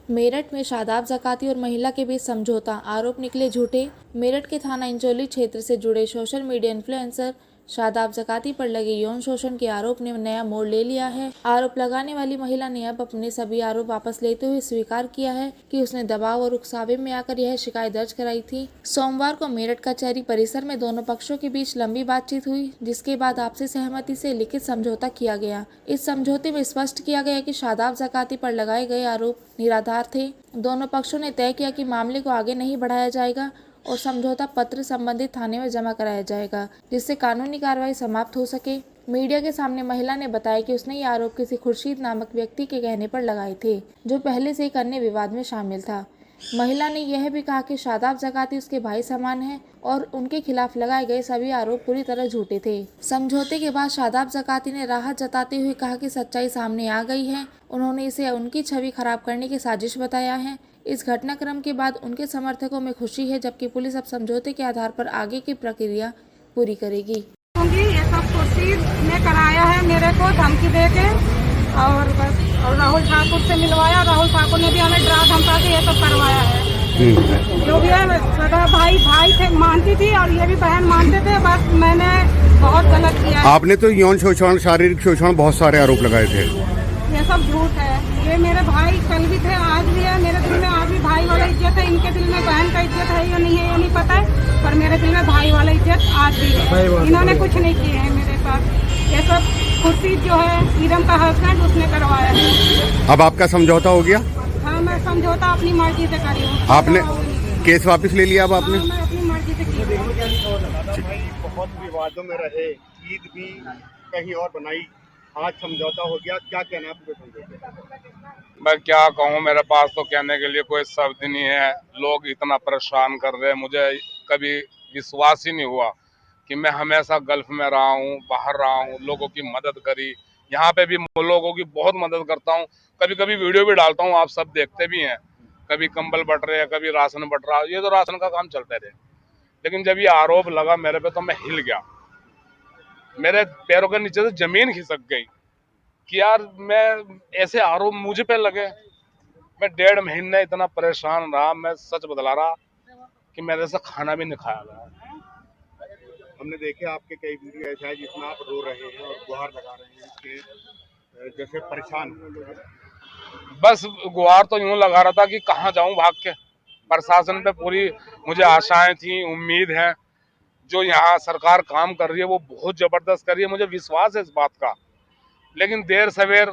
मेरठ में शादाब ज़काती और महिला के बीच समझौता, आरोप निकले झूठे। मेरठ के थाना इंचोली क्षेत्र से जुड़े सोशल मीडिया इन्फ्लुएंसर शादाब ज़काती पर लगे यौन शोषण के आरोप ने नया मोड़ ले लिया है। आरोप लगाने वाली महिला ने अब अपने सभी आरोप वापस लेते हुए स्वीकार किया है कि उसने दबाव और उकसावे में आकर यह शिकायत दर्ज कराई थी। सोमवार को मेरठ कचहरी परिसर में दोनों पक्षों के बीच लंबी बातचीत हुई, जिसके बाद आपसी सहमति से लिखित समझौता किया गया। इस समझौते में स्पष्ट किया गया कि शादाब ज़काती पर लगाए गए आरोप निराधार थे। दोनों पक्षों ने तय किया कि मामले को आगे नहीं बढ़ाया जाएगा और समझौता पत्र संबंधित थाने में जमा कराया जाएगा, जिससे कानूनी कार्रवाई समाप्त हो सके। मीडिया के सामने महिला ने बताया कि उसने ये आरोप किसी खुर्शीद नामक व्यक्ति के कहने पर लगाए थे, जो पहले से एक अन्य विवाद में शामिल था। महिला ने यह भी कहा कि शादाब ज़काती उसके भाई समान हैं और उनके खिलाफ लगाए गए सभी आरोप पूरी तरह झूठे थे। समझौते के बाद शादाब ज़काती ने राहत जताते हुए कहा कि सच्चाई सामने आ गई है। उन्होंने इसे उनकी छवि खराब करने की साजिश बताया है। इस घटनाक्रम के बाद उनके समर्थकों में खुशी है, जबकि पुलिस अब समझौते के आधार पर आगे की प्रक्रिया पूरी करेगी। ये सब खुर्शीद ने कराया है मेरे को धमकी दे के, और बस और राहुल ठाकुर से मिलवाया। राहुल ठाकुर ने भी हमें डरा धमका के ये सब करवाया है। जो भी है सदा भाई थे, मानती थी, और ये भी बहन मानते थे। बस मैंने बहुत गलत किया है। आपने तो यौन शोषण, शारीरिक शोषण, बहुत सारे आरोप लगाए थे। ये सब झूठ है। ये मेरे भाई कल भी थे, आज भी है। मेरे दिल में आज भी भाई वाला इज्जत है। इनके दिल में बहन का इज्जत है या नहीं है ये नहीं पता है, पर मेरे दिल में भाई वाला इज्जत आज भी है। इन्होंने कुछ नहीं किए हैं मेरे साथ। ये सब खुर्शीद जो है ईरम का हस्बैंड, उसने करवाया है। अब आपका समझौता हो गया? हाँ, मैं समझौता अपनी मर्जी से करी हूँ। आपने केस वापस ले लिया? अब आपने? हाँ, मैं अपनी मर्जी से की हूँ। बहुत विवादों में रहे, ईद भी कहीं और बनाई, आज समझौता हो गया, क्या कहना है आपके समझौते? मैं क्या कहूँ, मेरे पास तो कहने के लिए कोई शब्द नहीं है। लोग इतना परेशान कर रहे हैं, मुझे कभी विश्वास ही नहीं हुआ कि मैं हमेशा गल्फ में रहा हूँ, बाहर रहा हूँ, लोगों की मदद करी। यहाँ पे भी लोगों की बहुत मदद करता हूँ। कभी कभी वीडियो भी डालता हूँ, आप सब देखते भी हैं। कभी कंबल बट रहे हैं, कभी राशन बट रहा है। ये तो राशन का काम चलते रहे, लेकिन जब ये आरोप लगा मेरे पे तो मैं हिल गया। मेरे पैरों के नीचे से जमीन खिसक गई कि यार मैं ऐसे आरोप मुझे पे लगे। मैं 1.5 महीने इतना परेशान रहा, मैं सच बतला रहा कि मेरे से खाना भी नहीं खाया गया। हमने देखे आपके कई वीडियो ऐसे हैं जिसमें आप रो रहे हैं और गुहार लगा रहे हैं कि जैसे परेशान। बस गुहार तो यूं लगा रहा था कि कहाँ जाऊं भाग के। प्रशासन पे पूरी मुझे आशाएं थी, उम्मीद है। जो यहाँ सरकार काम कर रही है वो बहुत जबरदस्त कर रही है, मुझे विश्वास है इस बात का। लेकिन देर सवेर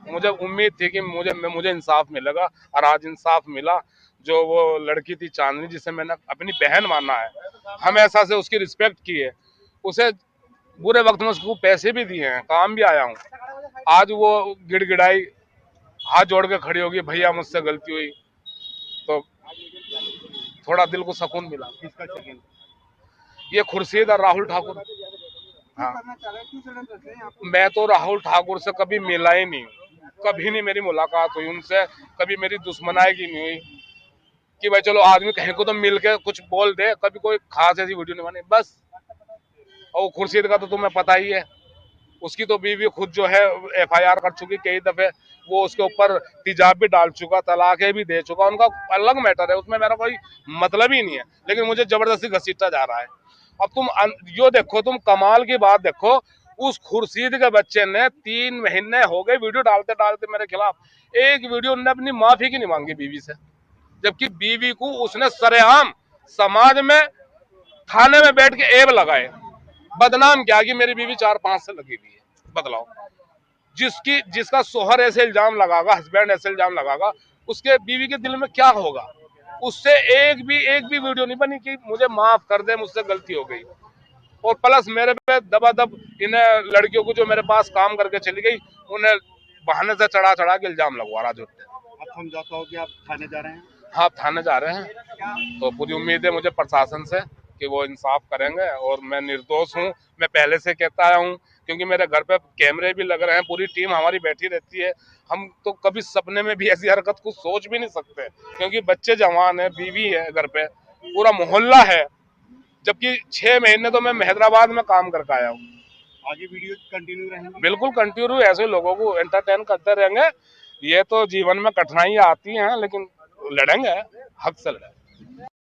मुझे उम्मीद थी कि मुझे इंसाफ मिलेगा, और आज इंसाफ मिला। जो वो लड़की थी चांदनी, जिसे मैंने अपनी बहन माना है, हमेशा से उसकी रिस्पेक्ट की है, उसे बुरे वक्त में उसको पैसे भी दिए हैं, काम भी आया हूँ। आज वो गिड़गिड़ाई, हाथ जोड़ के खड़ी होगी, भैया मुझसे गलती हुई, तो थोड़ा दिल को सुकून मिला। किसका चेकिंग? ये खुर्शीद और राहुल ठाकुर। हाँ, मैं तो राहुल ठाकुर से कभी मिला ही नहीं, कभी नहीं मेरी मुलाकात हुई उनसे, कभी मेरी दुश्मनाई की नहीं हुई कि भाई चलो आदमी कहीं को तो मिल के कुछ बोल दे। कभी कोई खास ऐसी वीडियो नहीं बनी बस। और खुर्शीद का तो तुम्हें पता ही है, उसकी तो बीवी खुद जो है FIR कर चुकी कई दफे। वो उसके ऊपर तेजाब भी डाल चुका, तलाकें भी दे चुका। उनका अलग मैटर है, उसमें मेरा कोई मतलब ही नहीं है। लेकिन मुझे जबरदस्ती घसीटा जा रहा है। अब तुम यो देखो, तुम कमाल की बात देखो, उस खुर्शीद के बच्चे ने 3 महीने हो गए वीडियो डालते डालते मेरे खिलाफ एक वीडियो ने अपनी माफी की नहीं मांगी बीवी से, जबकि बीवी को उसने सरेआम समाज में थाने में बैठ के एब लगाए, बदनाम किया कि मेरी बीवी 4-5 से लगी हुई है। बदलाओ, जिसका सोहर ऐसे इल्जाम लगागा, हस्बैंड ऐसे इल्जाम लगागा, उसके बीवी के दिल में क्या होगा। उससे एक भी वीडियो नहीं बनी कि मुझे माफ कर दे, मुझसे गलती हो गई। और प्लस मेरे पे दबादब इन्हें लड़कियों को जो मेरे पास काम करके चली गई, उन्हें बहाने से चढ़ा चढ़ा के इल्जाम लगवा रहा। झूठे। अब समझौता हो गया, आप थाने जा रहे हैं? हाँ, थाने जा रहे हैं। तो पूरी उम्मीद है मुझे प्रशासन से कि वो इंसाफ करेंगे, और मैं निर्दोष हूँ। मैं पहले से कहता आया हूँ, क्योंकि मेरे घर पे कैमरे भी लग रहे हैं, पूरी टीम हमारी बैठी रहती है। हम तो कभी सपने में भी ऐसी हरकत को सोच भी नहीं सकते, क्योंकि बच्चे जवान है, बीवी है, घर पे पूरा मोहल्ला है। जबकि 6 महीने तो मैं हैदराबाद में काम करके आया हूँ। आगे वीडियो कंटिन्यू रहेंगे? बिल्कुल कंटिन्यू, ऐसे लोगों को एंटरटेन करते रहेंगे। ये तो जीवन में कठिनाइयां आती हैं, लेकिन लड़ेंगे, हक से लड़ेंगे।